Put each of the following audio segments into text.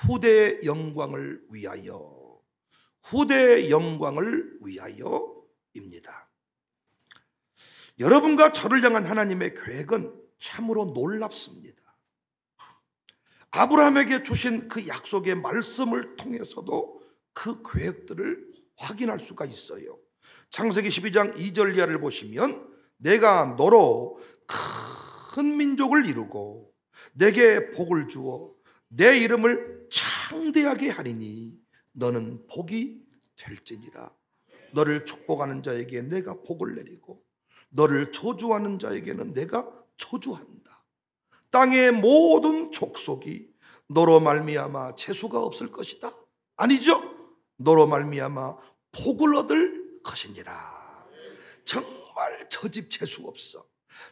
후대의 영광을 위하여, 후대의 영광을 위하여입니다. 여러분과 저를 향한 하나님의 계획은 참으로 놀랍습니다. 아브라함에게 주신 그 약속의 말씀을 통해서도 그 계획들을 확인할 수가 있어요. 창세기 12장 2절 이하를 보시면 내가 너로 큰 민족을 이루고 내게 복을 주어 내 이름을 창대하게 하리니 너는 복이 될지니라. 너를 축복하는 자에게 내가 복을 내리고 너를 저주하는 자에게는 내가 저주한다. 땅의 모든 족속이 너로 말미암아 재수가 없을 것이다. 아니죠. 너로 말미암아 복을 얻을 것이니라. 정말 저 집 재수 없어,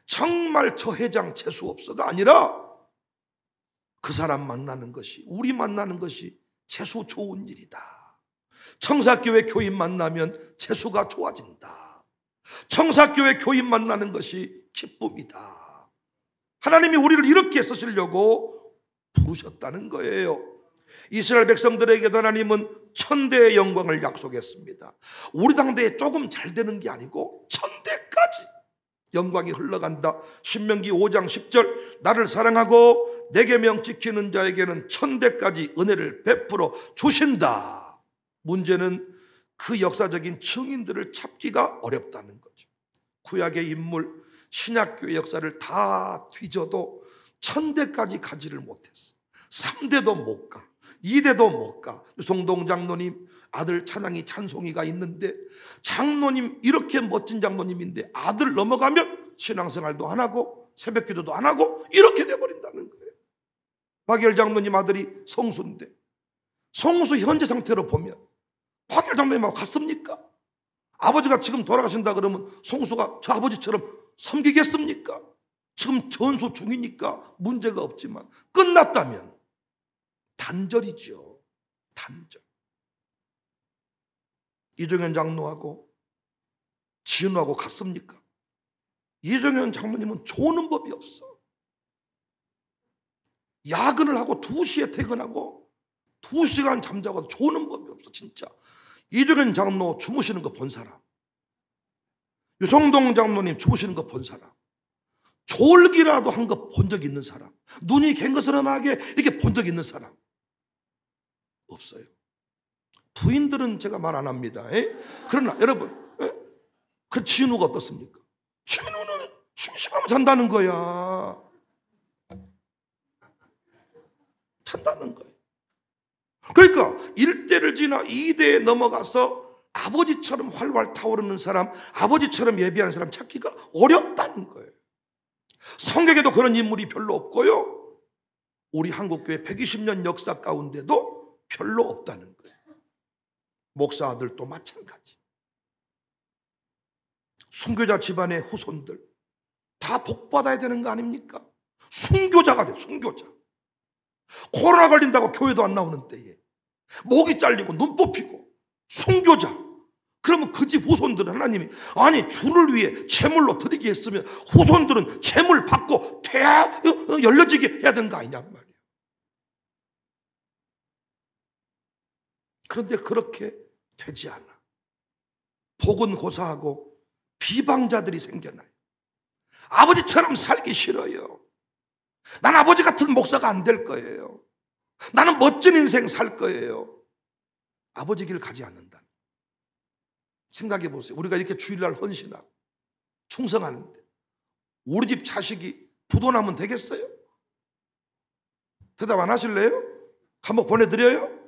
정말 저 회장 재수 없어가 아니라 그 사람 만나는 것이, 우리 만나는 것이 재수 좋은 일이다. 청사교회 교인 만나면 재수가 좋아진다. 청사교회 교인 만나는 것이 기쁨이다. 하나님이 우리를 이렇게 쓰시려고 부르셨다는 거예요. 이스라엘 백성들에게도 하나님은 천대의 영광을 약속했습니다. 우리 당대에 조금 잘 되는 게 아니고 천대까지 영광이 흘러간다. 신명기 5장 10절 나를 사랑하고 내 계명 지키는 자에게는 천대까지 은혜를 베풀어 주신다. 문제는 그 역사적인 증인들을 찾기가 어렵다는 거죠. 구약의 인물, 신약교회 역사를 다 뒤져도 천대까지 가지를 못했어. 3대도 못 가, 2대도 못 가. 유성동 장로님 아들 찬양이 찬송이가 있는데, 장로님 이렇게 멋진 장로님인데 아들 넘어가면 신앙생활도 안 하고 새벽기도도 안 하고 이렇게 돼버린다는 거예요. 박열 장로님 아들이 성수인데, 성수 현재 상태로 보면 박열 장로님하고 같습니까? 아버지가 지금 돌아가신다 그러면 성수가 저 아버지처럼 섬기겠습니까? 지금 전소 중이니까 문제가 없지만 끝났다면 단절이죠. 단절. 이종현 장로하고 지은하고 같습니까? 이종현 장로님은 조는 법이 없어. 야근을 하고 2시에 퇴근하고 2시간 잠자고 조는 법이 없어. 진짜 이종현 장로 주무시는 거 본 사람, 유성동 장로님 주무시는 거 본 사람, 졸기라도 한 거 본 적 있는 사람, 눈이 갱거스름하게 이렇게 본 적 있는 사람 없어요. 부인들은 제가 말 안 합니다. 그러나 여러분, 그 진우가 어떻습니까? 진우는 심심하면 잔다는 거야. 잔다는 거예요. 그러니까 1대를 지나 2대에 넘어가서 아버지처럼 활활 타오르는 사람, 아버지처럼 예비하는 사람 찾기가 어렵다는 거예요. 성경에도 그런 인물이 별로 없고요, 우리 한국교회 120년 역사 가운데도 별로 없다는 거예요. 목사 아들도 마찬가지. 순교자 집안의 후손들 다 복받아야 되는 거 아닙니까? 순교자가 돼, 순교자. 코로나 걸린다고 교회도 안 나오는 때에 목이 잘리고 눈 뽑히고 순교자. 그러면 그 집 후손들은 하나님이 아니 주를 위해 제물로 드리게 했으면 후손들은 제물 받고 열려지게 해야 되는 거 아니냔 말이에요. 그런데 그렇게 되지 않아. 복은 고사하고 비방자들이 생겨나요. 아버지처럼 살기 싫어요. 난 아버지 같은 목사가 안 될 거예요. 나는 멋진 인생 살 거예요. 아버지 길 가지 않는다. 생각해 보세요. 우리가 이렇게 주일날 헌신하고 충성하는데 우리 집 자식이 부도나면 되겠어요? 대답 안 하실래요? 감옥 보내드려요?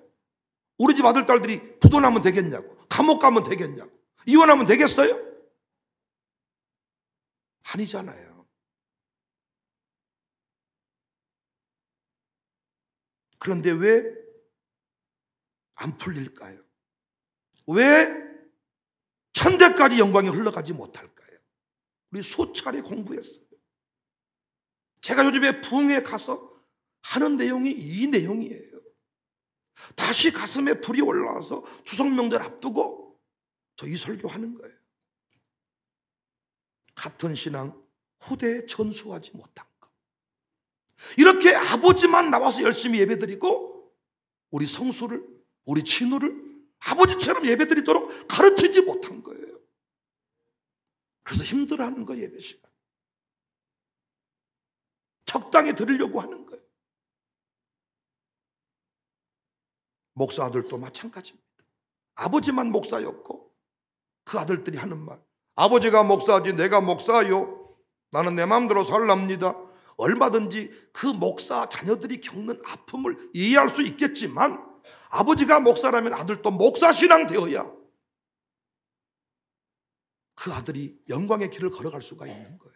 우리 집 아들 딸들이 부도나면 되겠냐고, 감옥 가면 되겠냐고, 이혼하면 되겠어요? 아니잖아요. 그런데 왜 안 풀릴까요? 왜 천대까지 영광이 흘러가지 못할까요? 우리 수차례 공부했어요. 제가 요즘에 부흥회 가서 하는 내용이 이 내용이에요. 다시 가슴에 불이 올라와서 추석 명절 앞두고 저 이 설교하는 거예요. 같은 신앙 후대에 전수하지 못한 것. 이렇게 아버지만 나와서 열심히 예배드리고 우리 성수를, 우리 친우를 아버지처럼 예배드리도록 가르치지 못한 거예요. 그래서 힘들어하는 거예요. 예배 시간 적당히 드리려고 하는 거예요. 목사 아들도 마찬가지입니다. 아버지만 목사였고 그 아들들이 하는 말, 아버지가 목사지 내가 목사요, 나는 내 마음대로 살랍니다. 얼마든지 그 목사 자녀들이 겪는 아픔을 이해할 수 있겠지만 아버지가 목사라면 아들도 목사신앙 되어야 그 아들이 영광의 길을 걸어갈 수가 있는 거예요.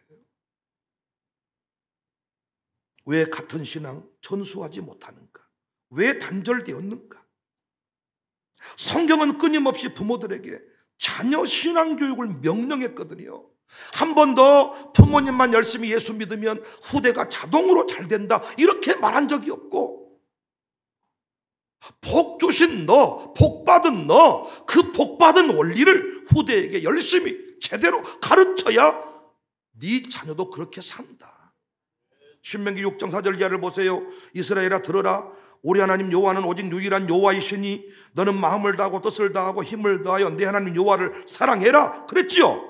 왜 같은 신앙 전수하지 못하는가? 왜 단절되었는가? 성경은 끊임없이 부모들에게 자녀 신앙 교육을 명령했거든요. 한 번 더 부모님만 열심히 예수 믿으면 후대가 자동으로 잘 된다 이렇게 말한 적이 없고, 복 주신 너, 복 받은 너, 그 복 받은 원리를 후대에게 열심히 제대로 가르쳐야 네 자녀도 그렇게 산다. 신명기 6장 4절 이하를 보세요. 이스라엘아 들으라, 우리 하나님 여호와는 오직 유일한 여호와이시니 너는 마음을 다하고 뜻을 다하고 힘을 다하여 내 하나님 여호와를 사랑해라 그랬지요.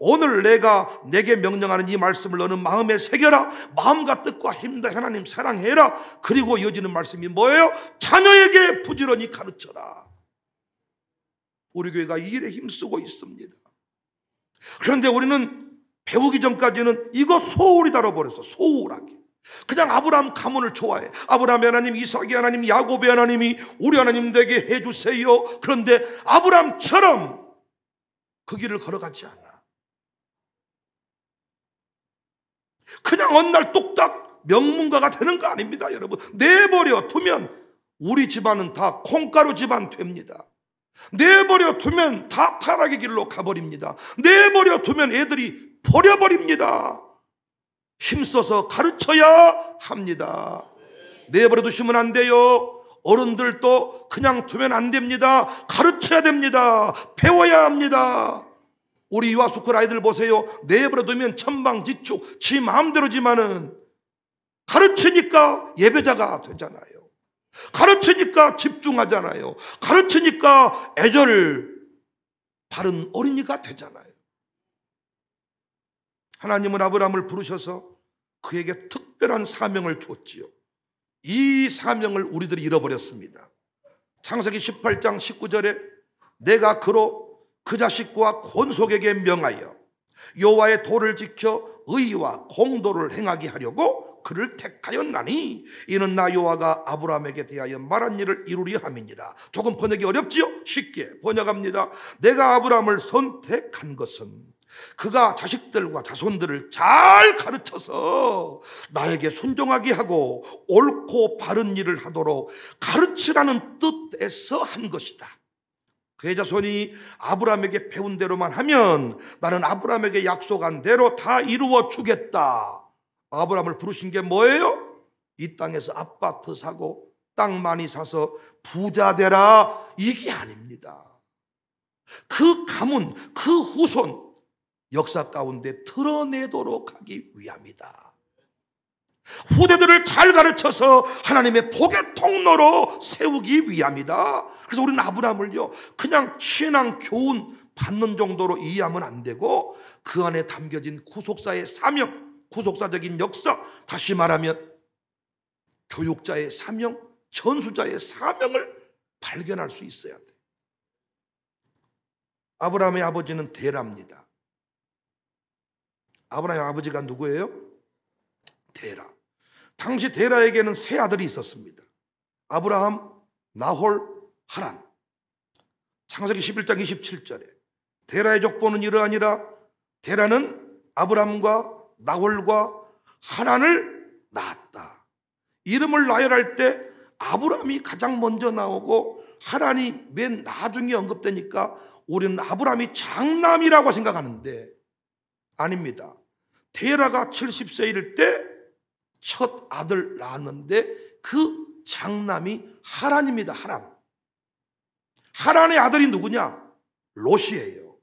오늘 내가 내게 명령하는 이 말씀을 너는 마음에 새겨라. 마음과 뜻과 힘 다해 하나님 사랑해라. 그리고 이어지는 말씀이 뭐예요? 자녀에게 부지런히 가르쳐라. 우리 교회가 이 일에 힘쓰고 있습니다. 그런데 우리는 배우기 전까지는 이거 소홀히 다뤄버렸어. 소홀하게 그냥 아브라함 가문을 좋아해. 아브라함의 하나님, 이삭의 하나님, 야곱의 하나님이 우리 하나님 되게 해주세요. 그런데 아브라함처럼 그 길을 걸어가지 않아. 그냥 어느 날 뚝딱 명문가가 되는 거 아닙니다. 여러분, 내버려 두면 우리 집안은 다 콩가루 집안 됩니다. 내버려 두면 다 타락의 길로 가버립니다. 내버려 두면 애들이 버려버립니다. 힘써서 가르쳐야 합니다. 내버려 두시면 안 돼요. 어른들도 그냥 두면 안 됩니다. 가르쳐야 됩니다. 배워야 합니다. 우리 유아스쿨 아이들 보세요. 내버려 두면 천방지축 지 마음대로지만은 가르치니까 예배자가 되잖아요. 가르치니까 집중하잖아요. 가르치니까 애절 바른 어린이가 되잖아요. 하나님은 아브라함을 부르셔서 그에게 특별한 사명을 줬지요. 이 사명을 우리들이 잃어버렸습니다. 창세기 18장 19절에 내가 그로 그 자식과 권속에게 명하여 여호와의 도를 지켜 의와 공도를 행하게 하려고 그를 택하였나니 이는 나 여호와가 아브라함에게 대하여 말한 일을 이루려 함이니라. 조금 번역이 어렵지요? 쉽게 번역합니다. 내가 아브라함을 선택한 것은 그가 자식들과 자손들을 잘 가르쳐서 나에게 순종하게 하고 옳고 바른 일을 하도록 가르치라는 뜻에서 한 것이다. 그의 자손이 아브라함에게 배운 대로만 하면 나는 아브라함에게 약속한 대로 다 이루어 주겠다. 아브라함을 부르신 게 뭐예요? 이 땅에서 아파트 사고 땅 많이 사서 부자 되라, 이게 아닙니다. 그 가문, 그 후손 역사 가운데 드러내도록 하기 위함이다. 후대들을 잘 가르쳐서 하나님의 복의 통로로 세우기 위함이다. 그래서 우리는 아브라함을요 그냥 신앙 교훈 받는 정도로 이해하면 안 되고 그 안에 담겨진 구속사의 사명, 구속사적인 역사, 다시 말하면 교육자의 사명, 전수자의 사명을 발견할 수 있어야 돼. 아브라함의 아버지는 데라입니다. 아브라함의 아버지가 누구예요? 데라. 당시 데라에게는 세 아들이 있었습니다. 아브라함, 나홀, 하란. 창세기 11장 27절에 데라의 족보는 이러하니라. 데라는 아브라함과 나홀과 하란을 낳았다. 이름을 나열할 때 아브라함이 가장 먼저 나오고 하란이 맨 나중에 언급되니까 우리는 아브라함이 장남이라고 생각하는데 아닙니다. 데라가 70세일 때 첫 아들 낳았는데 그 장남이 하란입니다. 하란. 하란의 아들이 누구냐? 롯이에요.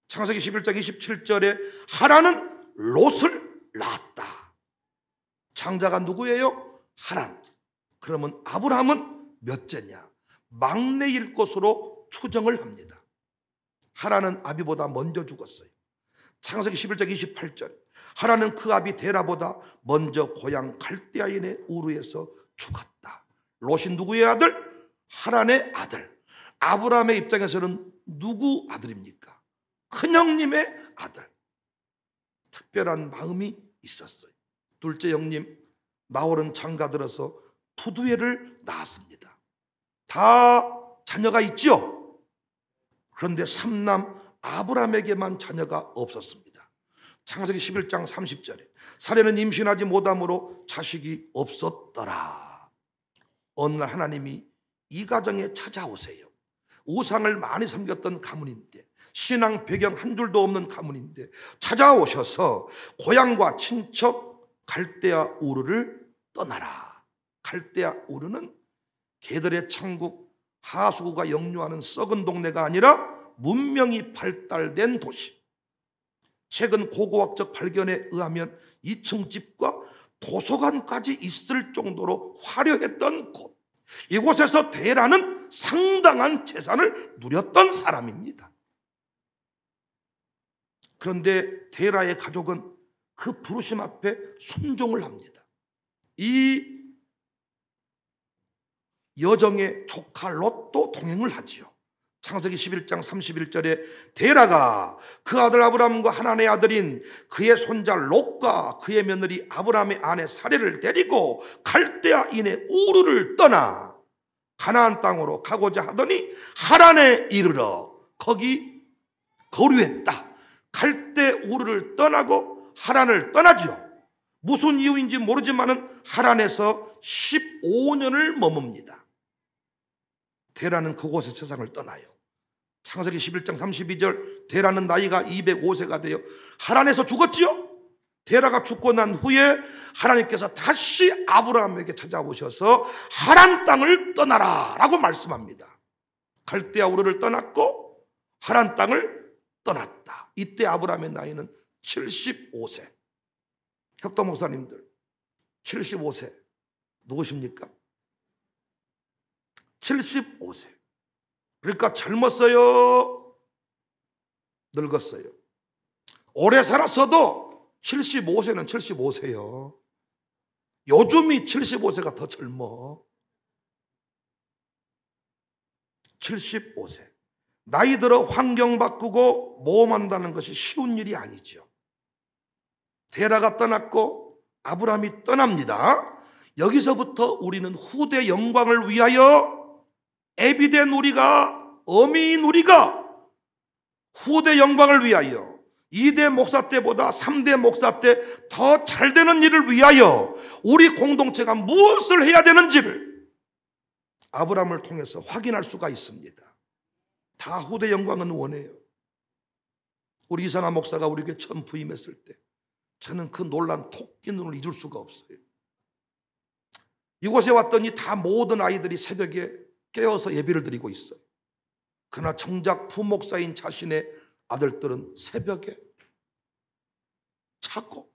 창세기 11장 27절에 하란은 롯을 낳았다. 장자가 누구예요? 하란. 그러면 아브라함은 몇째냐? 막내일 것으로 추정을 합니다. 하란은 아비보다 먼저 죽었어요. 창세기 11장 28절, 하란은 그 아비 데라보다 먼저 고향 갈대아인의 우르에서 죽었다. 롯이 누구의 아들? 하란의 아들. 아브라함의 입장에서는 누구 아들입니까? 큰형님의 아들. 특별한 마음이 있었어요. 둘째 형님 나홀은 장가들어서 푸두엘을 낳았습니다. 다 자녀가 있죠. 그런데 삼남 아브라함에게만 자녀가 없었습니다. 창세기 11장 30절에 사례는 임신하지 못함으로 자식이 없었더라. 어느 날 하나님이 이 가정에 찾아오세요. 우상을 많이 섬겼던 가문인데, 신앙 배경 한 줄도 없는 가문인데 찾아오셔서 고향과 친척 갈대아 우르를 떠나라. 갈대아 우르는 개들의 천국, 하수구가 역류하는 썩은 동네가 아니라 문명이 발달된 도시. 최근 고고학적 발견에 의하면 2층 집과 도서관까지 있을 정도로 화려했던 곳. 이곳에서 데라는 상당한 재산을 누렸던 사람입니다. 그런데 데라의 가족은 그 부르심 앞에 순종을 합니다. 이 여정의 조카 롯도 동행을 하지요. 창세기 11장 31절에 데라가 그 아들 아브라함과 하란의 아들인 그의 손자 롯과 그의 며느리 아브라함의 아내 사레를 데리고 갈대아인의 우르를 떠나 가나안 땅으로 가고자 하더니 하란에 이르러 거기 거류했다. 갈대 우르를 떠나고 하란을 떠나지요. 무슨 이유인지 모르지만은 하란에서 15년을 머뭅니다. 데라는 그곳에 세상을 떠나요. 창세기 11장 32절, 데라는 나이가 205세가 되어 하란에서 죽었지요. 데라가 죽고 난 후에 하나님께서 다시 아브라함에게 찾아오셔서 하란 땅을 떠나라 라고 말씀합니다. 갈대아 우르를 떠났고 하란 땅을 떠났다. 이때 아브라함의 나이는 75세. 협동 목사님들 75세 누구십니까? 75세. 그러니까 젊었어요? 늙었어요? 오래 살았어도 75세는 75세요. 요즘이 75세가 더 젊어. 75세. 나이 들어 환경 바꾸고 모험한다는 것이 쉬운 일이 아니죠. 데라가 떠났고 아브라함이 떠납니다. 여기서부터 우리는 후대 영광을 위하여 애비된 우리가, 어미인 우리가 후대 영광을 위하여 2대 목사 때보다 3대 목사 때 더 잘되는 일을 위하여 우리 공동체가 무엇을 해야 되는지를 아브라함을 통해서 확인할 수가 있습니다. 다 후대 영광은 원해요. 우리 이상하 목사가 우리 교회 처음 부임했을 때 저는 그 놀란 토끼 눈을 잊을 수가 없어요. 이곳에 왔더니 다 모든 아이들이 새벽에 깨어서 예배를 드리고 있어요. 그러나 정작 부목사인 자신의 아들들은 새벽에 자고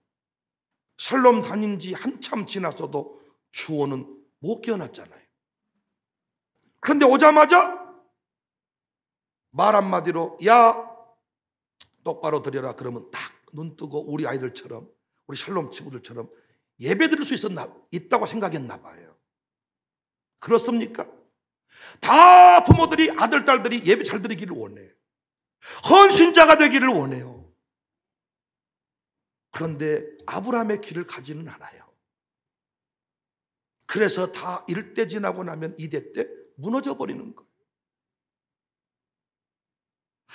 샬롬 다닌 지 한참 지나서도 주호는 못 깨어났잖아요. 그런데 오자마자 말 한마디로 야 똑바로 드려라 그러면 딱 눈 뜨고 우리 아이들처럼 우리 샬롬 친구들처럼 예배 드릴 수 있다고 생각했나 봐요. 그렇습니까? 다 부모들이 아들, 딸들이 예배 잘 드리기를 원해요. 헌신자가 되기를 원해요. 그런데 아브라함의 길을 가지는 않아요. 그래서 다 1대 지나고 나면 2대 때 무너져 버리는 거예요.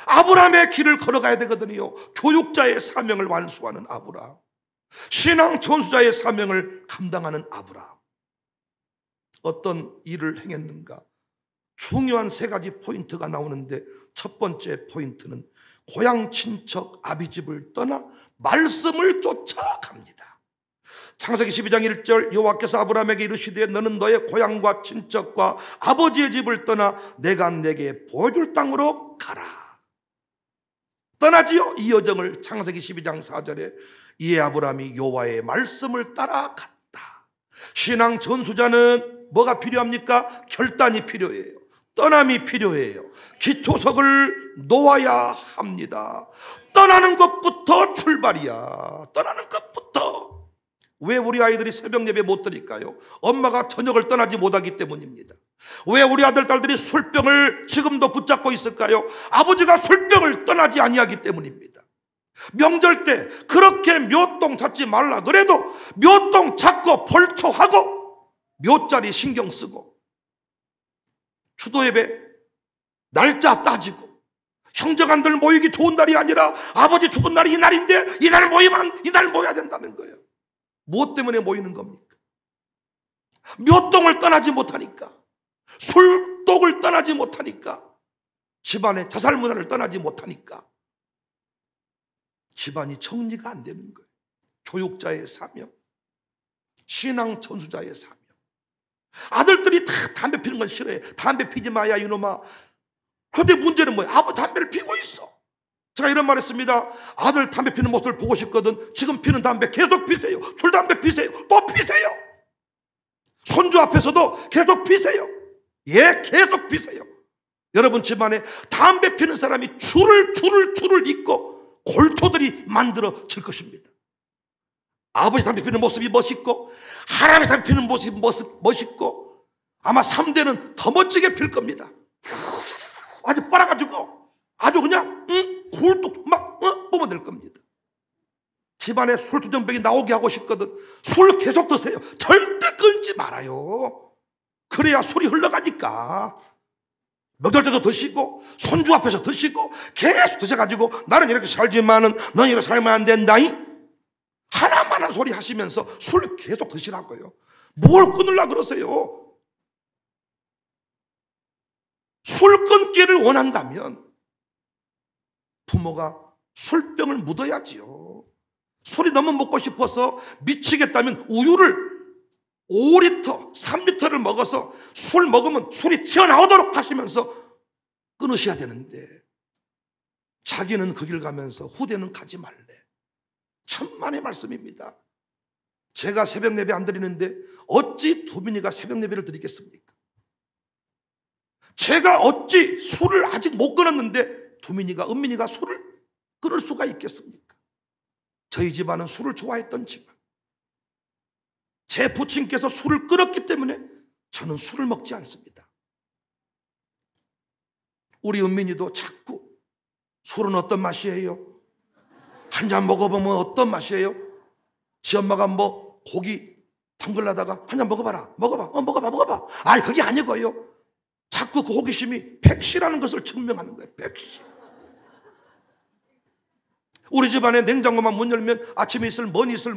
아브라함의 길을 걸어가야 되거든요. 교육자의 사명을 완수하는 아브라함, 신앙 전수자의 사명을 감당하는 아브라함. 어떤 일을 행했는가? 중요한 3가지 포인트가 나오는데 첫 번째 포인트는 고향 친척 아비집을 떠나 말씀을 쫓아갑니다. 창세기 12장 1절 여호와께서 아브라함에게 이르시되 너는 너의 고향과 친척과 아버지의 집을 떠나 내가 내게 보여줄 땅으로 가라. 떠나지요. 이 여정을 창세기 12장 4절에 이에 아브라함이 여호와의 말씀을 따라갔다. 신앙 전수자는 뭐가 필요합니까? 결단이 필요해요. 떠남이 필요해요. 기초석을 놓아야 합니다. 떠나는 것부터 출발이야. 떠나는 것부터. 왜 우리 아이들이 새벽 예배 못 드릴까요? 엄마가 저녁을 떠나지 못하기 때문입니다. 왜 우리 아들, 딸들이 술병을 지금도 붙잡고 있을까요? 아버지가 술병을 떠나지 아니하기 때문입니다. 명절 때 그렇게 묘똥 찾지 말라 그래도 묘똥 찾고 벌초하고 묘자리 신경 쓰고, 추도 예배 날짜 따지고, 형제간들 모이기 좋은 날이 아니라 아버지 죽은 날이 이 날인데 이날 모이면 이날 모여야 된다는 거예요. 무엇 때문에 모이는 겁니까? 묘똥을 떠나지 못하니까, 술독을 떠나지 못하니까, 집안의 자살 문화를 떠나지 못하니까 집안이 정리가 안 되는 거예요. 교육자의 사명, 신앙 전수자의 사명. 아들들이 다 담배 피는 건 싫어해. 담배 피지 마야 이놈아. 그런데 문제는 뭐예요? 아버지 담배를 피고 있어. 제가 이런 말 했습니다. 아들 담배 피는 모습을 보고 싶거든. 지금 피는 담배 계속 피세요. 줄담배 피세요. 또 피세요. 손주 앞에서도 계속 피세요. 예, 계속 피세요. 여러분 집안에 담배 피는 사람이 줄을 잇고 골초들이 만들어질 것입니다. 아버지 담배 피는 모습이 멋있고 할아버지 담배 피는 모습이 멋있고 아마 3대는 더 멋지게 필 겁니다. 아주 빨아가지고 아주 그냥 굴뚝 막 뿜어낼 겁니다. 집안에 술주정병이 나오게 하고 싶거든. 술 계속 드세요. 절대 끊지 말아요. 그래야 술이 흘러가니까. 명절 때도 드시고 손주 앞에서 드시고 계속 드셔가지고 나는 이렇게 살지만은 넌 이렇게 살면 안 된다잉. 하나만한 소리 하시면서 술 계속 드시라고요. 뭘 끊으려고 그러세요? 술 끊기를 원한다면 부모가 술병을 묻어야지요. 술이 너무 먹고 싶어서 미치겠다면 우유를 5리터, 3리터를 먹어서 술 먹으면 술이 튀어나오도록 하시면서 끊으셔야 되는데 자기는 그 길 가면서 후대는 가지 말래. 천만의 말씀입니다. 제가 새벽 예배 안 드리는데 어찌 두민이가 새벽 예배를 드리겠습니까? 제가 어찌 술을 아직 못 끊었는데 두민이가, 은민이가 술을 끊을 수가 있겠습니까? 저희 집안은 술을 좋아했던 집안. 제 부친께서 술을 끊었기 때문에 저는 술을 먹지 않습니다. 우리 은민이도 자꾸 술은 어떤 맛이에요? 한 잔 먹어보면 어떤 맛이에요? 지 엄마가 뭐 고기 담글라다가 한 잔 먹어봐라. 먹어봐. 아니 그게 아니고요. 자꾸 그 호기심이 백시라는 것을 증명하는 거예요. 백시. 우리 집안에 냉장고만 문 열면 아침에 있을 뭔 있을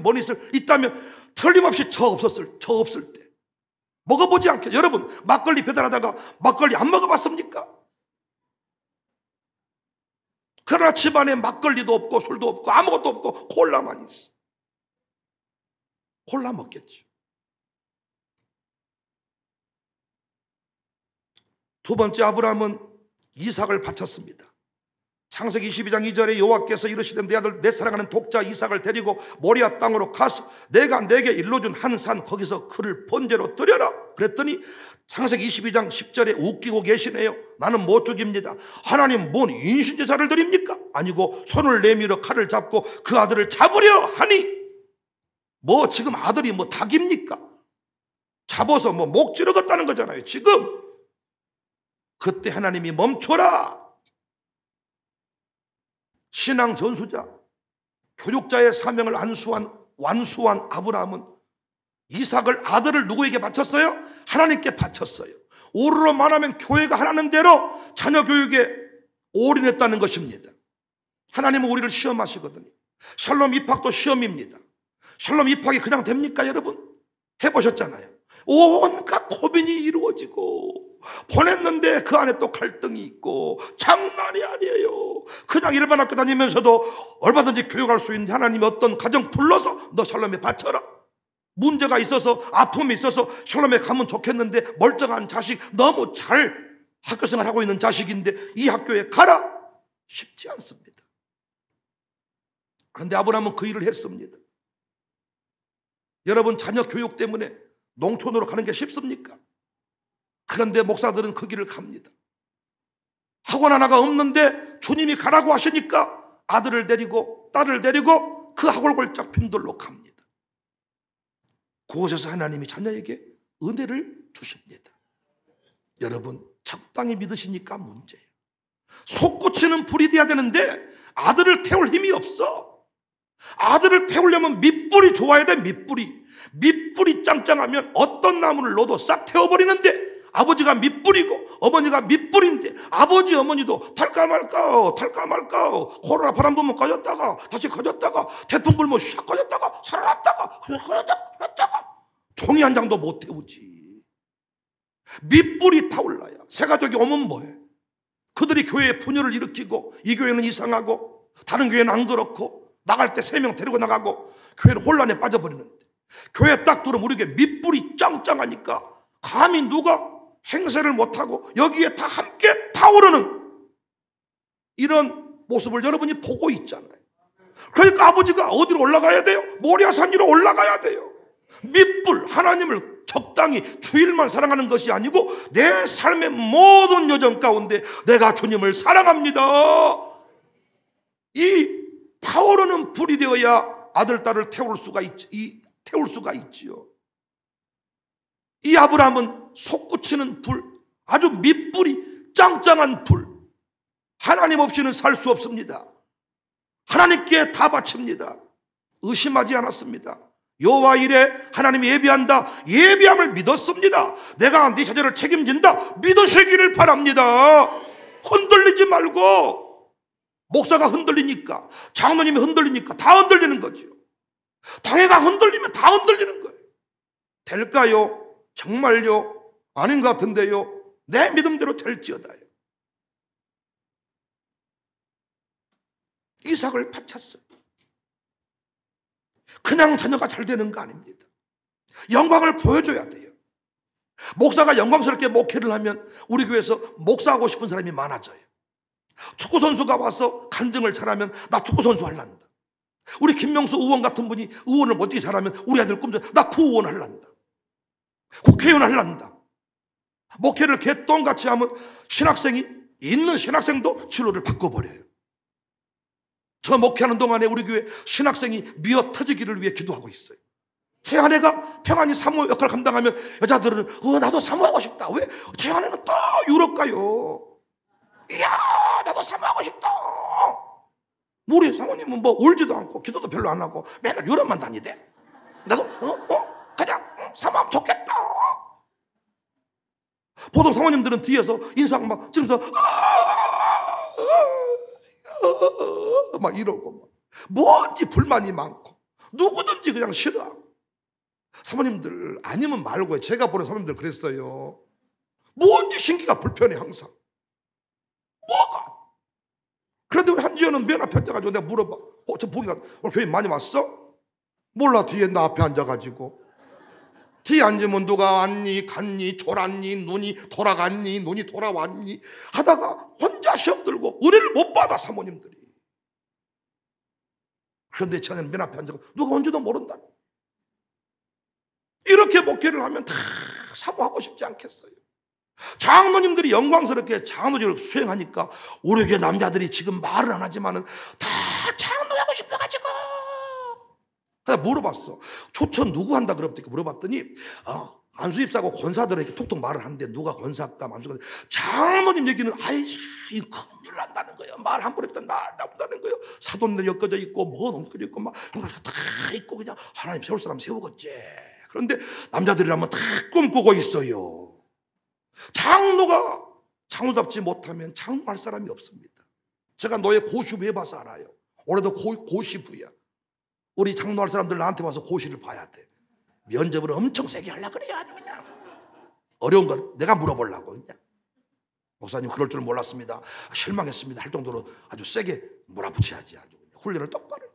있다면 틀림없이 저 없을 때 먹어보지 않게. 여러분 막걸리 배달하다가 막걸리 안 먹어봤습니까? 그러나 집안에 막걸리도 없고 술도 없고 아무것도 없고 콜라만 있어. 콜라 먹겠죠. 두 번째, 아브라함은 이삭을 바쳤습니다. 창세기 22장 2절에 여호와께서 이르시되 내 아들 내 사랑하는 독자 이삭을 데리고 모리아 땅으로 가서 내가 내게 일러준 한 산 거기서 그를 번제로 드려라. 그랬더니 창세기 22장 10절에 웃기고 계시네요. 나는 못 죽입니다. 하나님 뭔 인신제사를 드립니까? 아니고 손을 내밀어 칼을 잡고 그 아들을 잡으려 하니. 뭐 지금 아들이 뭐 닭입니까? 잡아서 뭐 목 찌르겠다는 거잖아요. 지금 그때 하나님이 멈춰라. 신앙 전수자, 교육자의 사명을 완수한 아브라함은 이삭을, 아들을 누구에게 바쳤어요? 하나님께 바쳤어요. 오르로 말하면 교회가 하라는 대로 자녀 교육에 올인했다는 것입니다. 하나님은 우리를 시험하시거든요. 샬롬 입학도 시험입니다. 샬롬 입학이 그냥 됩니까 여러분? 해보셨잖아요. 온갖 고민이 이루어지고 보냈는데 그 안에 또 갈등이 있고 장난이 아니에요. 그냥 일반 학교 다니면서도 얼마든지 교육할 수 있는 하나님이 어떤 가정 불러서 너 샬롬에 바쳐라. 문제가 있어서 아픔이 있어서 샬롬에 가면 좋겠는데 멀쩡한 자식, 너무 잘 학교생활 하고 있는 자식인데 이 학교에 가라. 쉽지 않습니다. 그런데 아브라함은 그 일을 했습니다. 여러분 자녀 교육 때문에 농촌으로 가는 게 쉽습니까? 그런데 목사들은 그 길을 갑니다. 학원 하나가 없는데 주님이 가라고 하시니까 아들을 데리고 딸을 데리고 그 하골골짝 빈들로 갑니다. 그곳에서 하나님이 자녀에게 은혜를 주십니다. 여러분, 적당히 믿으시니까 문제예요. 솟구치는 불이 돼야 되는데 아들을 태울 힘이 없어. 아들을 태우려면 밑불이 좋아야 돼. 밑불이 짱짱하면 어떤 나무를 넣어도 싹 태워버리는데, 아버지가 밑불이고 어머니가 밑불인데 아버지 어머니도 탈까 말까 코로나 바람 불면 꺼졌다가 다시 꺼졌다가 태풍 불면 샥 꺼졌다가 살아났다가 꺼졌다가 종이 한 장도 못 태우지. 밑불이 타올라야. 새 가족이 오면 뭐해? 그들이 교회에 분열을 일으키고, 이 교회는 이상하고 다른 교회는 안 그렇고, 나갈 때 3명 데리고 나가고 교회를 혼란에 빠져버리는데, 교회 딱 들어오면 우리 교회 밑불이 짱짱하니까 감히 누가 행세를 못하고 여기에 다 함께 타오르는 이런 모습을 여러분이 보고 있잖아요. 그러니까 아버지가 어디로 올라가야 돼요? 모리아산 위로 올라가야 돼요. 밑불, 하나님을 적당히 주일만 사랑하는 것이 아니고 내 삶의 모든 여정 가운데 내가 주님을 사랑합니다. 이 타오르는 불이 되어야 아들, 딸을 태울 수가 있지요. 이 아브라함은 솟구치는 불, 아주 밑불이 짱짱한 불, 하나님 없이는 살 수 없습니다. 하나님께 다 바칩니다. 의심하지 않았습니다. 여호와 일에 하나님 예비한다, 예비함을 믿었습니다. 내가 네 자녀를 책임진다, 믿으시기를 바랍니다. 흔들리지 말고. 목사가 흔들리니까, 장로님이 흔들리니까 다 흔들리는 거죠. 당회가 흔들리면 다 흔들리는 거예요. 될까요? 정말요? 아닌 것 같은데요? 내 믿음대로 될지어다요. 이삭을 바쳤어요. 그냥 자녀가 잘 되는 거 아닙니다. 영광을 보여줘야 돼요. 목사가 영광스럽게 목회를 하면 우리 교회에서 목사하고 싶은 사람이 많아져요. 축구선수가 와서 간증을 잘하면 나 축구선수 할란다. 우리 김명수 의원 같은 분이 의원을 멋지게 잘하면 우리 아들 꿈져 나 구의원 할란다. 국회의원 할란다. 목회를 개똥같이 하면 있는 신학생도 진로를 바꿔버려요. 저 목회하는 동안에 우리 교회 신학생이 미어 터지기를 위해 기도하고 있어요. 제 아내가 평안히 사모 역할을 감당하면 여자들은 나도 사모하고 싶다. 왜? 제 아내는 또 유럽 가요. 이야, 나도 사모하고 싶다. 우리 사모님은 뭐 울지도 않고 기도도 별로 안 하고 맨날 유럽만 다니대. 나도 그냥 사모하면 좋겠다. 보통 사모님들은 뒤에서 인상 막 지면서 막 이러고 막 뭔지 불만이 많고 누구든지 그냥 싫어하고. 사모님들 아니면 말고요. 제가 보는 사모님들 그랬어요. 뭔지 신기가 불편해 항상. 뭐가? 그런데 우리 한지연은 맨 앞에 앉아가지고 내가 물어봐. 저 보기가 오늘 교회 많이 왔어? 몰라. 뒤에 나 앞에 앉아가지고 뒤에 앉으면 누가 왔니 갔니 졸았니 눈이 돌아갔니 눈이 돌아왔니 하다가 혼자 시험 들고 은혜를 못 받아 사모님들이. 그런데 저는 맨 앞에 앉아서 누가 온지도 모른다. 이렇게 목회를 하면 다 사모하고 싶지 않겠어요? 장로님들이 영광스럽게 장로직을 수행하니까 우리 교회 남자들이 지금 말을 안 하지만은 다 장로하고 싶어가지고. 그래서 물어봤어. 초천 누구 한다 그럽니까? 물어봤더니 안수입사고 권사들은 이렇게 톡톡 말을 하는데 누가 권사할까? 장로님 얘기는 아이씨 큰일 난다는 거예요. 말 함부로 했다 나온다는 거예요. 사돈들 엮어져 있고 뭐 엉켜져 있고 막 다 있고 그냥 하나님 세울 사람 세우겠지. 그런데 남자들이라면 다 꿈꾸고 있어요. 장로가 장로답지 못하면 장로할 사람이 없습니다. 제가 너의 고시부 해봐서 알아요. 올해도 고시부야. 우리 장로할 사람들 나한테 와서 고시를 봐야 돼. 면접을 엄청 세게 하려고 그래요. 아주 그냥 어려운 거 내가 물어보려고 그냥. 목사님 그럴 줄 몰랐습니다. 실망했습니다. 할 정도로 아주 세게 몰아붙여야지. 아주 그냥 훈련을 똑바로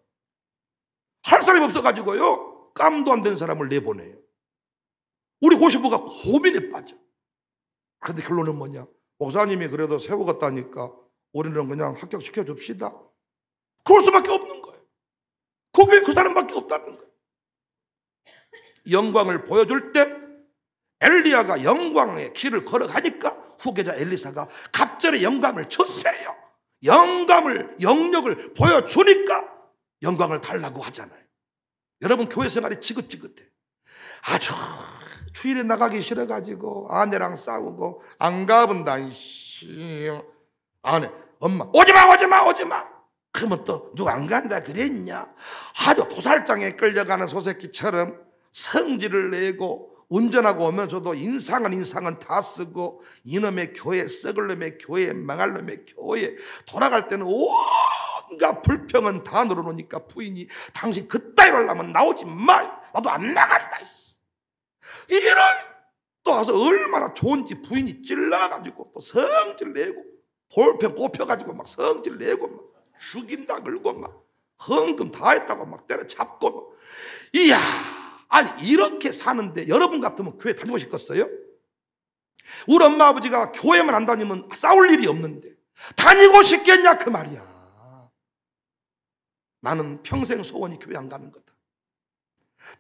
할 사람이 없어가지고요. 깜도 안 된 사람을 내보내요. 우리 고시부가 고민에 빠져. 그런데 결론은 뭐냐? 목사님이 그래도 세우겠다니까 우리는 그냥 합격시켜 줍시다. 그럴 수밖에 없는 거예요. 거기에 그 사람밖에 없다는 거예요. 영광을 보여줄 때 엘리야가 영광의 길을 걸어가니까 후계자 엘리사가 갑절의 영감을 줬어요. 영역을 보여주니까 영광을 달라고 하잖아요. 여러분 교회 생활이 지긋지긋해. 아주 주일에 나가기 싫어가지고 아내랑 싸우고 안 가본다. 아내 엄마 오지마. 그러면 또 누가 안 간다 그랬냐. 아주 도살장에 끌려가는 소새끼처럼 성질을 내고 운전하고 오면서도 인상은 다 쓰고 이놈의 교회, 썩을 놈의 교회, 망할 놈의 교회, 돌아갈 때는 온갖 불평은 다 늘어놓으니까 부인이 당신 그따위로 하려면 나오지 마. 나도 안 나간다. 이런 또 와서 얼마나 좋은지 부인이 찔러가지고 또 성질 내고 볼펜 꼽혀가지고 막 성질 내고 막 죽인다 그러고 막 헌금 다 했다고 막 때려잡고 막. 이야, 아니 이렇게 사는데 여러분 같으면 교회 다니고 싶겠어요? 우리 엄마 아버지가 교회만 안 다니면 싸울 일이 없는데 다니고 싶겠냐 그 말이야. 나는 평생 소원이 교회 안 가는 거다.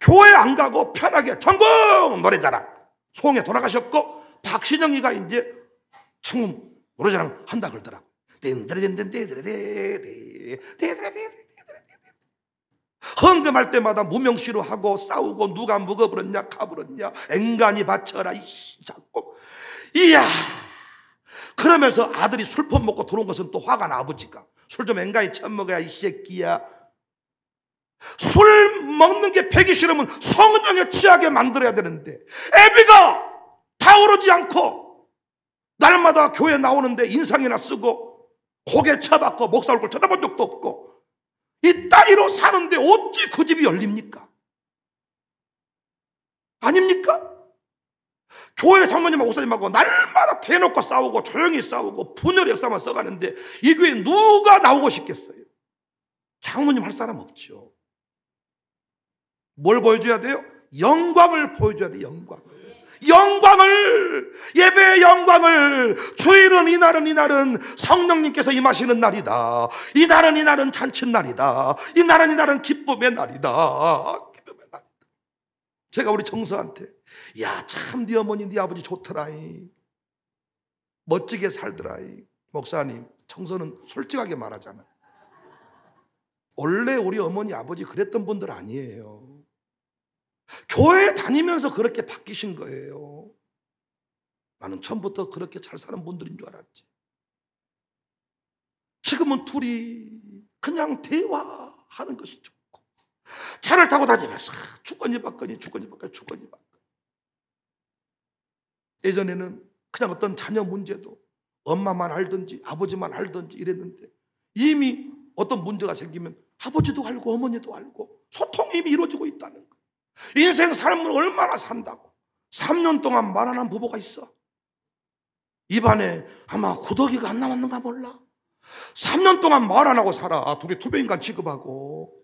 교회 안 가고 편하게 전국 노래자랑 송에 돌아가셨고 박신영이가 이제 전국 노래자랑 한다 그러더라고. 헌금할 때마다 무명시로 하고 싸우고 누가 묵어버렸냐 가버렸냐 앵간히 바쳐라 자꾸. 이야, 그러면서 아들이 술폰 먹고 들어온 것은 또 화가 나. 아버지가 술 좀 앵간히 처먹어야 이 새끼야. 술 먹는 게 배기 싫으면 성령에 취하게 만들어야 되는데 애비가 타오르지 않고 날마다 교회 나오는데 인상이나 쓰고 고개 쳐박고 목사 얼굴 쳐다본 적도 없고 이 따위로 사는데 어찌 그 집이 열립니까? 아닙니까? 교회 장로님하고 목사님하고 날마다 대놓고 싸우고 조용히 싸우고 분열의 역사만 써가는데 이 교회에 누가 나오고 싶겠어요? 장로님 할 사람 없죠. 뭘 보여줘야 돼요? 영광을 보여줘야 돼요. 영광을, 예배의 영광을. 주일은 이날은 성령님께서 임하시는 날이다. 이날은 잔칫날이다. 이날은 기쁨의 날이다. 제가 우리 정서한테 야, 참 네 어머니 네 아버지 좋더라이, 멋지게 살더라이. 목사님, 정서는 솔직하게 말하잖아요. 원래 우리 어머니 아버지 그랬던 분들 아니에요. 교회 다니면서 그렇게 바뀌신 거예요. 나는 처음부터 그렇게 잘 사는 분들인 줄 알았지. 지금은 둘이 그냥 대화하는 것이 좋고 차를 타고 다니면서 주거니 받거니. 예전에는 그냥 어떤 자녀 문제도 엄마만 알든지 아버지만 알든지 이랬는데 이미 어떤 문제가 생기면 아버지도 알고 어머니도 알고 소통이 이미 이루어지고 있다는 거예요. 인생 삶을 얼마나 산다고. 3년 동안 말 안 한 부부가 있어. 입안에 아마 구더기가 안 남았는가 몰라. 3년 동안 말 안 하고 살아. 둘이 투배인간 취급하고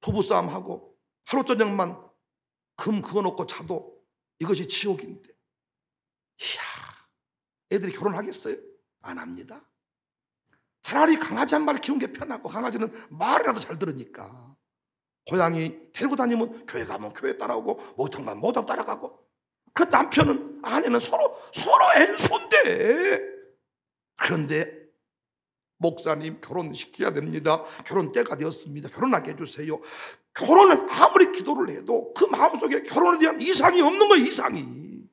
부부싸움하고 하루 저녁만 금 그어놓고 자도 이것이 지옥인데. 이야, 애들이 결혼하겠어요? 안 합니다. 차라리 강아지 한 마리 키우는 게 편하고 강아지는 말이라도 잘 들으니까. 고양이 데리고 다니면 교회 가면 교회 따라오고 목욕탕 가면 목욕탕 따라가고. 그 남편은 아내는 서로 엔소인데. 그런데 목사님 결혼시켜야 됩니다. 결혼 때가 되었습니다. 결혼하게 해주세요. 결혼을 아무리 기도를 해도 그 마음속에 결혼에 대한 이상이 없는 거예요. 이상이.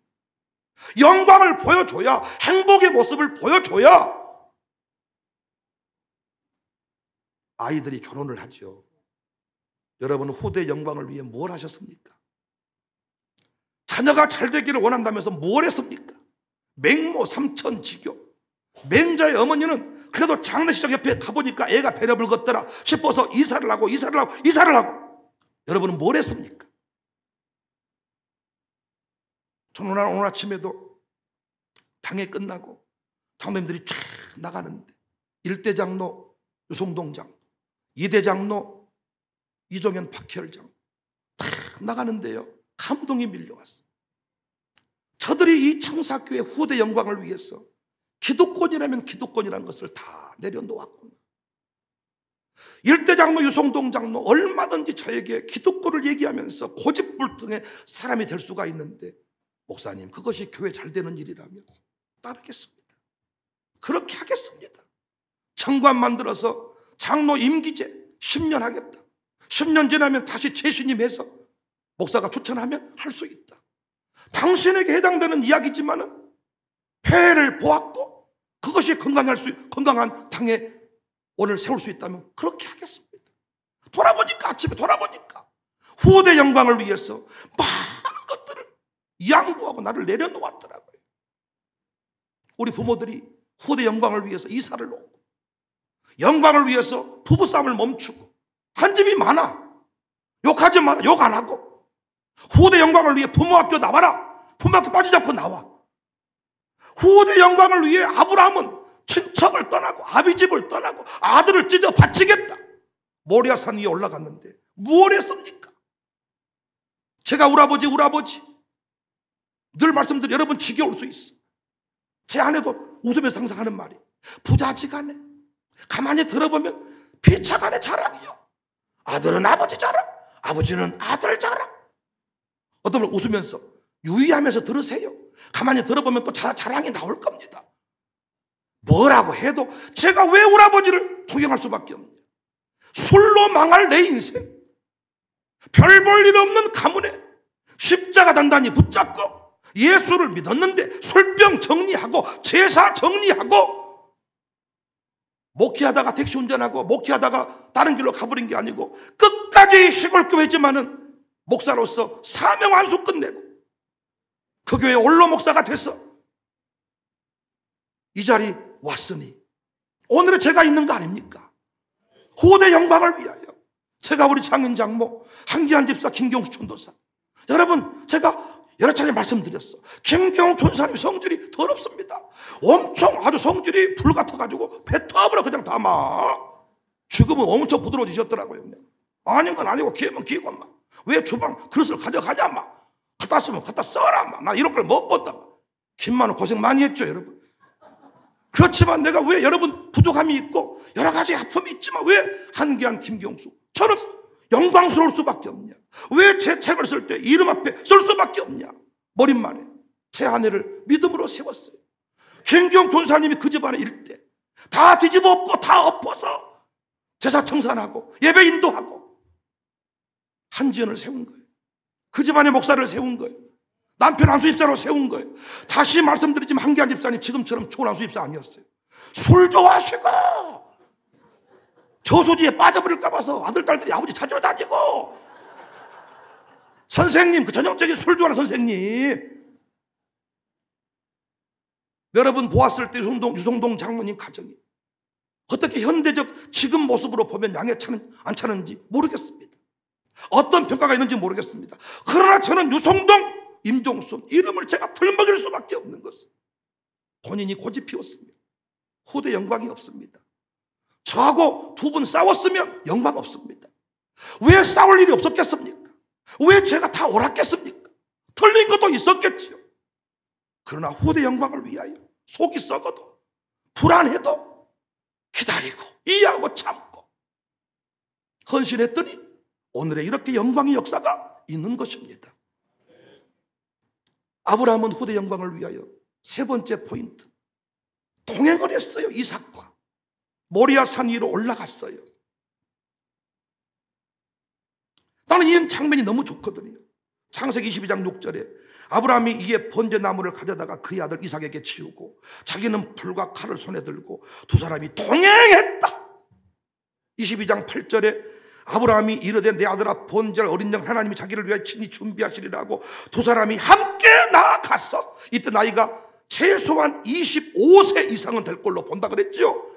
영광을 보여줘야, 행복의 모습을 보여줘야 아이들이 결혼을 하죠. 여러분은 후대 영광을 위해 뭘 하셨습니까? 자녀가 잘 되기를 원한다면서 뭘 했습니까? 맹모 삼천지교. 맹자의 어머니는 그래도 장례식장 옆에 가보니까 애가 배려을 걷더라 싶어서 이사를 하고 여러분은 뭘 했습니까? 저는 오늘 아침에도 당회 끝나고 장로님들이 쫙 나가는데 1대 장로 유성동 장로, 2대 장로 이종현 박혜열 장로 탁 나가는데요, 감동이 밀려왔어요. 저들이 이 청사교회 후대 영광을 위해서 기득권이라면 기득권이라는 것을 다 내려놓았구나. 일대 장로, 유성동 장로 얼마든지 저에게 기독교를 얘기하면서 고집불통의 사람이 될 수가 있는데, 목사님 그것이 교회 잘 되는 일이라면 따르겠습니다. 그렇게 하겠습니다. 정관 만들어서 장로 임기제 10년 하겠다. 10년 지나면 다시 재신임해서 목사가 추천하면 할 수 있다. 당신에게 해당되는 이야기지만은 폐해를 보았고 그것이 건강한 당에 오늘 세울 수 있다면 그렇게 하겠습니다. 돌아보니까, 아침에 돌아보니까 후대 영광을 위해서 많은 것들을 양보하고 나를 내려놓았더라고요. 우리 부모들이 후대 영광을 위해서 이사를 놓고, 영광을 위해서 부부싸움을 멈추고, 한 집이 많아. 욕하지 마라. 욕 안 하고. 후대 영광을 위해 부모학교 나와라. 부모학교 빠지지 않고 나와. 후대 영광을 위해 아브라함은 친척을 떠나고 아비집을 떠나고 아들을 찢어 바치겠다. 모리아산 위에 올라갔는데 무엇 했습니까? 제가 우리 아버지 늘 말씀드려, 여러분 지겨울 수 있어. 제 아내도 웃으면서 항상 하는 말이, 부자지간에 가만히 들어보면 피차간의 자랑이요. 아들은 아버지 자랑, 아버지는 아들 자랑. 어떤 분 웃으면서 유의하면서 들으세요. 가만히 들어보면 또 자랑이 나올 겁니다. 뭐라고 해도 제가 왜 우리 아버지를 존경할 수밖에 없냐. 술로 망할 내 인생, 별 볼 일 없는 가문에 십자가 단단히 붙잡고 예수를 믿었는데 술병 정리하고 제사 정리하고, 목회하다가 택시 운전하고 목회하다가 다른 길로 가버린 게 아니고 끝까지 시골교회지만은 목사로서 사명 안수 끝내고 그 교회 원로 목사가 돼서 이 자리 왔으니 오늘은 제가 있는 거 아닙니까? 후대 영광을 위하여 제가 우리 장인 장모 한기한 집사 김경수 전도사, 여러분 제가 여러 차례 말씀드렸어. 김경수 전사님 성질이 더럽습니다. 엄청 아주 성질이 불 같아가지고 뱉어버려 그냥 담아. 지금은 엄청 부드러워지셨더라고요. 그냥. 아닌 건 아니고 기회면 기회고 막. 왜 주방 그릇을 가져가냐 막. 갖다 쓰면 갖다 써라 막. 나 이런 걸 못 본다 막. 김만우 고생 많이 했죠 여러분. 그렇지만 내가 왜, 여러분 부족함이 있고 여러 가지 아픔이 있지만 왜 한기한 김경수, 저는 영광스러울 수밖에 없냐. 왜 제 책을 쓸 때 이름 앞에 쓸 수밖에 없냐. 머릿말에 제 아내를 믿음으로 세웠어요. 김경 전사님이 그 집안의 일대 다 뒤집어 엎고 다 엎어서 제사 청산하고 예배 인도하고 한지연을 세운 거예요. 그 집안의 목사를 세운 거예요. 남편 안수집사로 세운 거예요. 다시 말씀드리지만 한기한 집사님 지금처럼 좋은 안수집사 아니었어요. 술 좋아하시고 저수지에 빠져버릴까 봐서 아들 딸들이 아버지 찾으러 다니고, 선생님, 그 전형적인 술 좋아하는 선생님. 여러분 보았을 때 유성동 장로님 가정이 어떻게 현대적 지금 모습으로 보면 양에 안 차는지 모르겠습니다. 어떤 평가가 있는지 모르겠습니다. 그러나 저는 유성동 임종순 이름을 제가 틀먹일 수밖에 없는 것은 본인이 고집 피웠습니다. 후대 영광이 없습니다. 저하고 두 분 싸웠으면 영광 없습니다. 왜 싸울 일이 없었겠습니까? 왜 제가 다 옳았겠습니까? 틀린 것도 있었겠지요. 그러나 후대 영광을 위하여 속이 썩어도 불안해도 기다리고 이해하고 참고 헌신했더니 오늘의 이렇게 영광의 역사가 있는 것입니다. 아브라함은 후대 영광을 위하여 세 번째 포인트, 동행을 했어요. 이삭과 모리아 산 위로 올라갔어요. 나는 이 장면이 너무 좋거든요. 창세기 22장 6절에 아브라함이 이에 번제나무를 가져다가 그의 아들 이삭에게 치우고 자기는 불과 칼을 손에 들고 두 사람이 동행했다. 22장 8절에 아브라함이 이르되 내 아들아 번제할 어린 양 하나님이 자기를 위하여 친히 준비하시리라고 두 사람이 함께 나아갔어. 이때 나이가 최소한 25세 이상은 될 걸로 본다 그랬죠.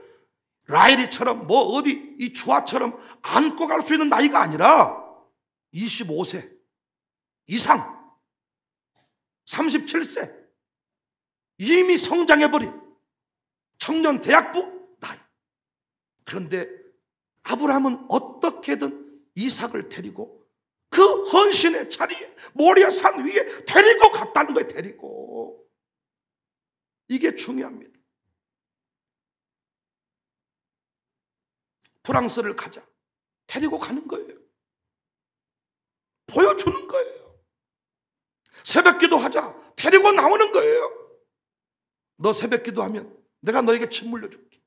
라일이처럼 뭐 어디 이 주화처럼 안고 갈 수 있는 나이가 아니라 25세 이상, 37세 이미 성장해버린 청년 대학부 나이. 그런데 아브라함은 어떻게든 이삭을 데리고 그 헌신의 자리에 모리아 산 위에 데리고 갔다는 거예요. 데리고. 이게 중요합니다. 프랑스를 가자. 데리고 가는 거예요. 보여주는 거예요. 새벽기도 하자. 데리고 나오는 거예요. 너 새벽기도 하면 내가 너에게 침 물려줄게.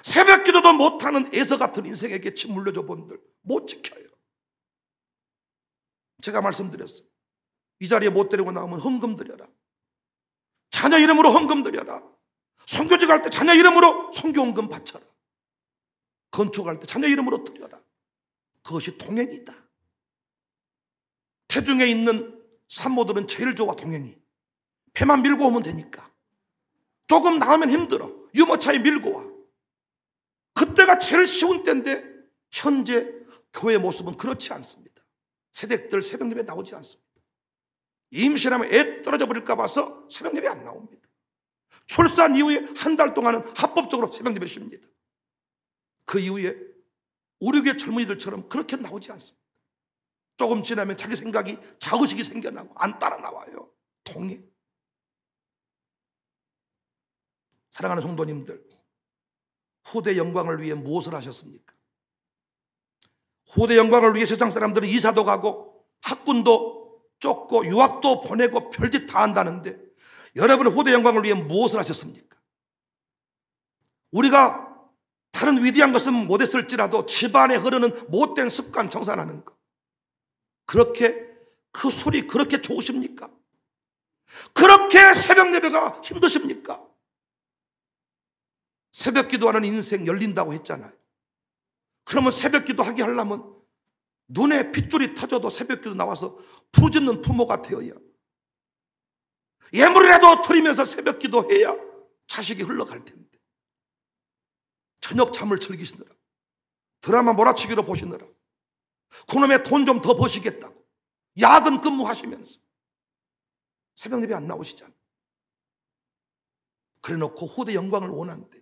새벽기도도 못하는 에서 같은 인생에게 침 물려줘 본들 못 지켜요. 제가 말씀드렸어요. 이 자리에 못 데리고 나오면 헌금 드려라. 자녀 이름으로 헌금 드려라. 선교지 갈 때 자녀 이름으로 선교헌금 바쳐라. 건축할 때 자녀 이름으로 드려라. 그것이 동행이다. 태중에 있는 산모들은 제일 좋아. 동행이 배만 밀고 오면 되니까. 조금 나오면 힘들어. 유모차에 밀고 와. 그때가 제일 쉬운 때인데 현재 교회 모습은 그렇지 않습니다. 새댁들 새벽 예배 나오지 않습니다. 임신하면 애 떨어져 버릴까 봐서 새벽 예배 안 나옵니다. 출산 이후에 한 달 동안은 합법적으로 새벽 예배 쉽니다. 그 이후에 우리 교회 젊은이들처럼 그렇게 나오지 않습니다. 조금 지나면 자기 생각이 자의식이 생겨나고 안 따라 나와요. 동행. 사랑하는 성도님들, 후대 영광을 위해 무엇을 하셨습니까? 후대 영광을 위해 세상 사람들은 이사도 가고 학군도 쫓고 유학도 보내고 별짓 다 한다는데 여러분은 후대 영광을 위해 무엇을 하셨습니까? 우리가 다른 위대한 것은 못했을지라도 집안에 흐르는 못된 습관 청산하는 것, 그렇게 그 술이 그렇게 좋으십니까? 그렇게 새벽 예배가 힘드십니까? 새벽 기도하는 인생 열린다고 했잖아요. 그러면 새벽 기도 하게 하려면 눈에 핏줄이 터져도 새벽 기도 나와서 부르짖는 부모가 되어야, 예물이라도 드리면서 새벽 기도해야 자식이 흘러갈 텐데 저녁 잠을 즐기시느라, 드라마 몰아치기로 보시느라, 그놈의 돈 좀 더 버시겠다고 야근 근무하시면서 새벽 예배 안 나오시잖아요. 그래 놓고 후대 영광을 원한대.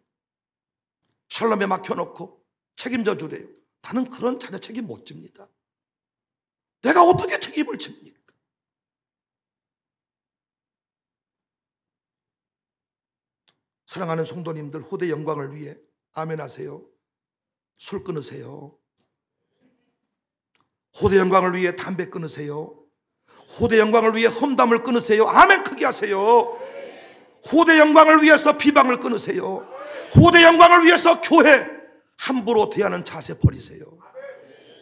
샬롬에 막혀놓고 책임져 주래요. 나는 그런 자녀 책임 못 집니다. 내가 어떻게 책임을 집니까? 사랑하는 성도님들, 후대 영광을 위해 아멘 하세요. 술 끊으세요. 후대 영광을 위해 담배 끊으세요. 후대 영광을 위해 험담을 끊으세요. 아멘 크게 하세요. 후대 영광을 위해서 비방을 끊으세요. 후대 영광을 위해서 교회 함부로 대하는 자세 버리세요.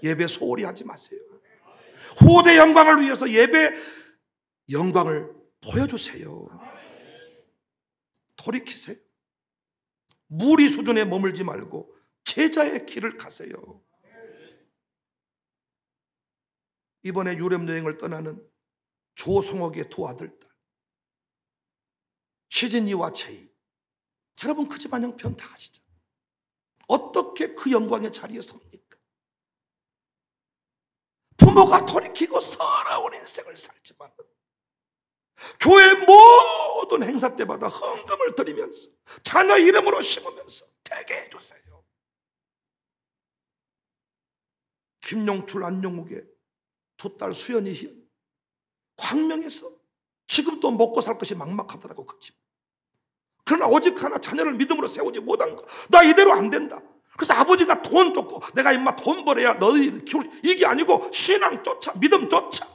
예배 소홀히 하지 마세요. 후대 영광을 위해서 예배 영광을 보여주세요. 돌이키세요. 무리 수준에 머물지 말고 제자의 길을 가세요. 이번에 유럽 여행을 떠나는 조성옥의 두 아들딸 시진이와 제이, 여러분 그 집안 형편 다 아시죠? 어떻게 그 영광의 자리에 섭니까? 부모가 돌이키고 서러운 인생을 살지만 교회 모든 행사 때마다 헌금을 드리면서 자녀 이름으로 심으면서 되게 해주세요. 김용출, 안용욱의 두 딸 수연이, 희연, 광명에서 지금도 먹고 살 것이 막막하더라고 그 집. 그러나 오직 하나 자녀를 믿음으로 세우지 못한 거, 나 이대로 안 된다. 그래서 아버지가 돈 쫓고 내가 임마 돈 벌어야 너희 키울, 이게 아니고 신앙 쫓아, 믿음 쫓아.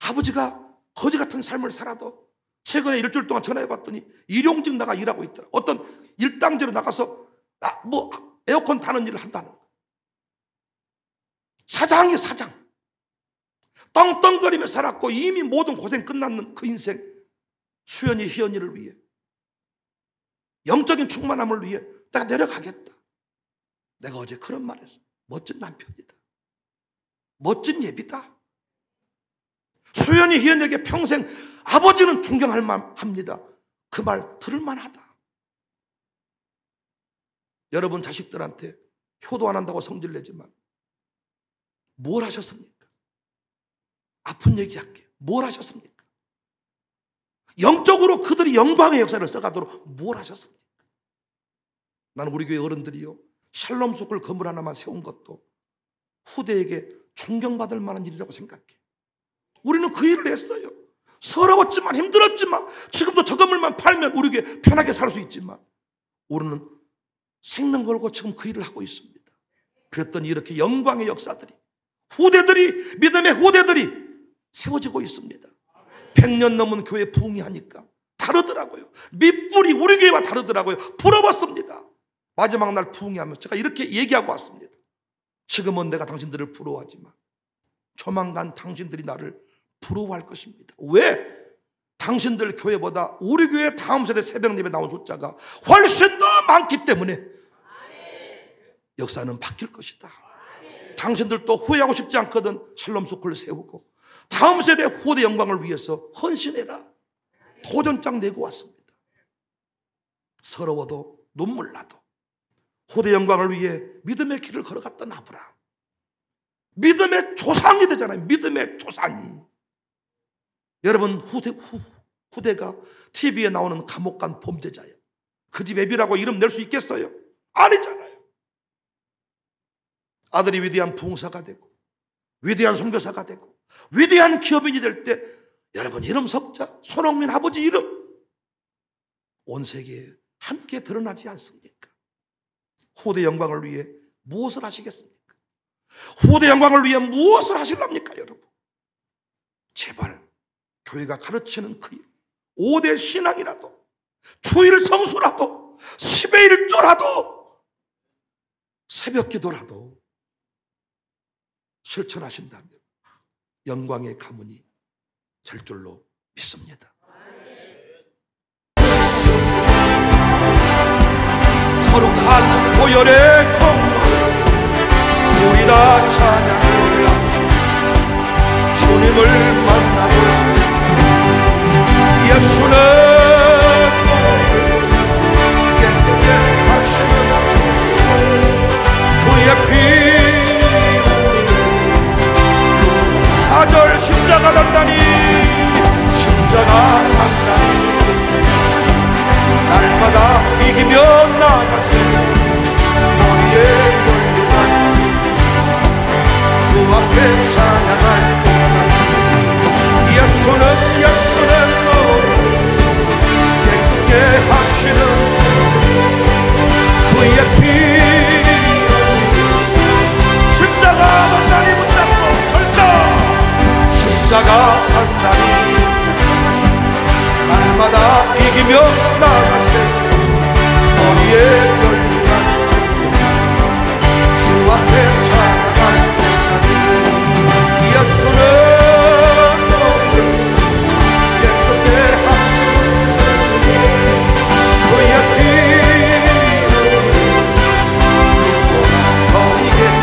아버지가 거지 같은 삶을 살아도 최근에 일주일 동안 전화해봤더니 일용직 나가 일하고 있더라. 어떤 일당제로 나가서 에어컨 타는 일을 한다는 거. 사장이 사장. 떵떵거리며 살았고 이미 모든 고생 끝났는 그 인생, 수연이 희연이를 위해, 영적인 충만함을 위해 내가 내려가겠다. 내가 어제 그런 말 했어. 멋진 남편이다. 멋진 예비다. 수연이 희연에게 평생 아버지는 존경할 만합니다. 그 말 들을 만하다. 여러분 자식들한테 효도 안 한다고 성질내지만 뭘 하셨습니까? 아픈 얘기할게요. 뭘 하셨습니까? 영적으로 그들이 영광의 역사를 써가도록 뭘 하셨습니까? 나는 우리 교회 어른들이요, 샬롬 스쿨 건물 하나만 세운 것도 후대에게 존경받을 만한 일이라고 생각해. 우리는 그 일을 했어요. 서러웠지만 힘들었지만 지금도 저 건물만 팔면 우리 교회 편하게 살 수 있지만 우리는 생명 걸고 지금 그 일을 하고 있습니다. 그랬더니 이렇게 영광의 역사들이, 후대들이, 믿음의 후대들이 세워지고 있습니다. 100년 넘은 교회 부흥하니까 다르더라고요. 밑불이 우리 교회와 다르더라고요. 부러웠습니다. 마지막 날 부흥하면서 제가 이렇게 얘기하고 왔습니다. 지금은 내가 당신들을 부러워하지만 조만간 당신들이 나를 부러워할 것입니다. 왜? 당신들 교회보다 우리 교회 다음 세대 새벽 예배 나온 숫자가 훨씬 더 많기 때문에 역사는 바뀔 것이다. 당신들도 후회하고 싶지 않거든. 샬롬 스쿨을 세우고 다음 세대 후대 영광을 위해서 헌신해라. 도전장 내고 왔습니다. 서러워도 눈물 나도 후대 영광을 위해 믿음의 길을 걸어갔던 아브라함, 믿음의 조상이 되잖아요. 믿음의 조상이. 여러분, 후대가 TV에 나오는 감옥 간 범죄자예요. 그 집 애비라고 이름 낼 수 있겠어요? 아니잖아요. 아들이 위대한 부흥사가 되고 위대한 선교사가 되고 위대한 기업인이 될 때 여러분 이름 석자, 손흥민 아버지 이름 온 세계에 함께 드러나지 않습니까? 후대 영광을 위해 무엇을 하시겠습니까? 후대 영광을 위해 무엇을 하실랍니까, 여러분? 제발 교회가 가르치는 그 일, 5대 신앙이라도, 주일 성수라도, 10의 1조라도, 새벽 기도라도 실천하신다면 영광의 가문이 될 줄로 믿습니다. 거룩한 보혈의 통로 우리 다 찬양하라. 주님을 만나고 예수는 깨끗게 하시는 그의 피 사절 십자가 단단히 십자가 단단히 날마다 이기며 나가세 너희의 훌륭한 주 앞에 찬양할 동안 예수는 깨끗게 하시는 그의 피 십자가 단단히 붙잡고 걸다 십자가 단단히 날마다 이기며 나가세 너희의 멸류관 주 앞에 찬양할 동안 예수는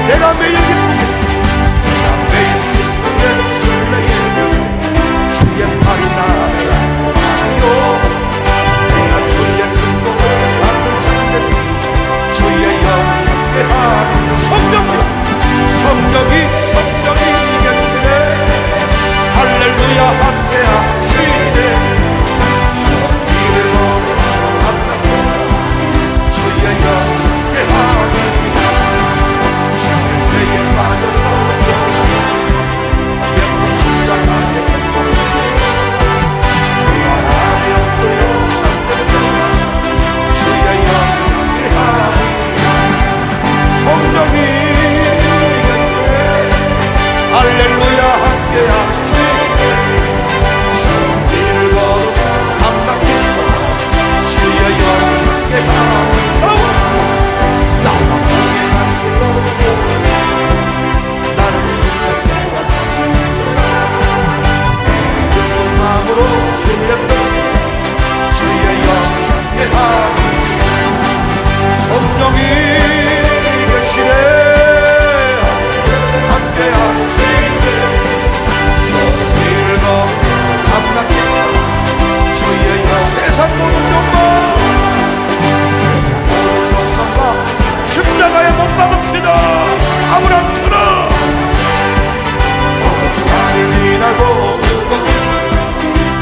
내가 매일 기쁘게 설레이며 주의 팔이 나를 안고 내가 주의 근복을 받는 자들 주의 영광에 하는 성령이 계시네 할렐루야 함께하시네 주 이름으로 함께 주의 영광에 하는 할렐루야 함께 하시네 주님을 감당했다 주의 영광 함께 하시네 나와 함께 하시고 나는 순간 기쁜 마음으로 주의 뜻 주의 영광 함께 하시네 성령이 계시네 함께 하시네 주의 영 세상 모든 영광 세상 모든 영광과 십자가에 못 박읍시다. 아브라함처럼 어긋나를 인하고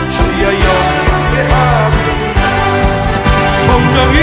주의 영광에 하리 성령이